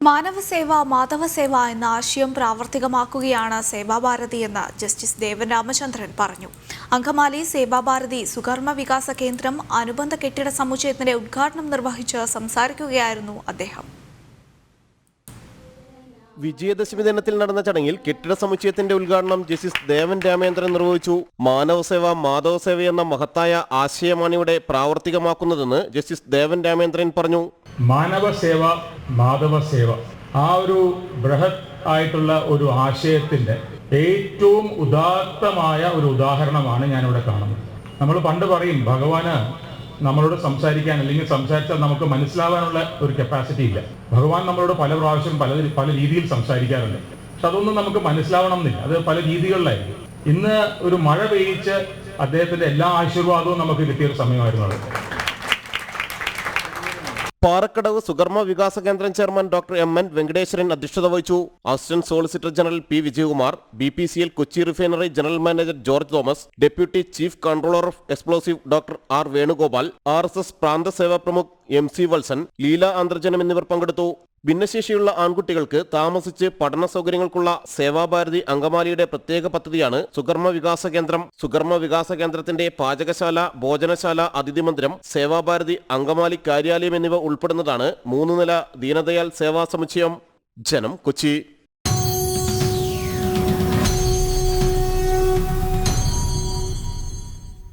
മാനവസേവ മാധവസേവ എന്ന ആശയം പ്രാവർത്തികമാക്കുകയാണ് സേവാഭാരതി എന്ന് ജസ്റ്റിസ് ദേവൻ രാമചന്ദ്രൻ പറഞ്ഞു. അങ്കമാലി സേവാഭാരതി സുകർമ്മ വികാസ കേന്ദ്രം അനുബന്ധ കെട്ടിട സമുച്ചയത്തിന്റെ ഉദ്ഘാടനം നിർവഹിച്ച് സംസാരിക്കുകയായിരുന്നു അദ്ദേഹം. വിജയദശമി ദിനത്തിൽ നടന്ന ചടങ്ങിൽ കെട്ടിട സമുച്ചയത്തിന്റെ ഉദ്ഘാടനം ജസ്റ്റിസ് ദേവൻ രാമചന്ദ്രൻ നിർവഹിച്ചു. മാനവസേവ മാധവസേവ എന്ന മഹത്തായ ആശയമാണ് ഇവിടെ പ്രാവർത്തികമാക്കുന്നതെന്ന് ജസ്റ്റിസ് ദേവൻ രാമചന്ദ്രൻ പറഞ്ഞു. മാനവസേവ മാധവസേവ ആ ഒരു ബൃഹത് ആയിട്ടുള്ള ഒരു ആശയത്തിന്റെ ഏറ്റവും ഉദാത്തമായ ഒരു ഉദാഹരണമാണ് ഞാനിവിടെ കാണുന്നത്. നമ്മൾ പണ്ട് പറയും ഭഗവാന് നമ്മളോട് സംസാരിക്കാൻ അല്ലെങ്കിൽ സംസാരിച്ചാൽ നമുക്ക് മനസ്സിലാവാനുള്ള ഒരു കപ്പാസിറ്റി ഇല്ല. ഭഗവാൻ നമ്മളോട് പല പ്രാവശ്യം പല രീതിയിൽ സംസാരിക്കാറുണ്ട്. പക്ഷെ അതൊന്നും നമുക്ക് മനസ്സിലാവണം എന്നില്ല, അത് പല രീതികളിലായിരിക്കും. ഇന്ന് ഒരു മഴ പെയ്യിച്ച് അദ്ദേഹത്തിന്റെ എല്ലാ ആശീർവാദവും നമുക്ക് കിട്ടിയൊരു സമയമായിരുന്നു അത്. പാറക്കടവ് സുകർമ്മ വികാസ കേന്ദ്രം ചെയർമാൻ ഡോക്ടർ എം.എൻ. വെങ്കടേശ്വരൻ അധ്യക്ഷത വഹിച്ചു. Assistant solicitor general P. Vijayakumar, BPCL Kochi refinery general manager George Thomas, deputy chief controller of explosive doctor R. Venugopal, RSS പ്രാന്ത സേവാ പ്രമുഖ് MC. വത്സൻ, ലീല ആന്ത്രജനം എന്നിവർ പങ്കെടുത്തു. ഭിന്നശേഷിയുള്ള ആൺകുട്ടികൾക്ക് താമസിച്ച് പഠന സൗകര്യങ്ങൾക്കുള്ള സേവാഭാരതി അങ്കമാലിയുടെ പ്രത്യേക പദ്ധതിയാണ് സുകർമ്മ വികാസ കേന്ദ്രം. സുകർമ്മ വികാസ കേന്ദ്രത്തിന്റെ പാചകശാല, ഭോജനശാല, അതിഥി മന്ദിരം, സേവാഭാരതി അങ്കമാലി കാര്യാലയം എന്നിവ ഉൾപ്പെടുന്നതാണ് 3 നില ദീനദയാൽ സേവാ സമുച്ചയം. ജനം, കൊച്ചി.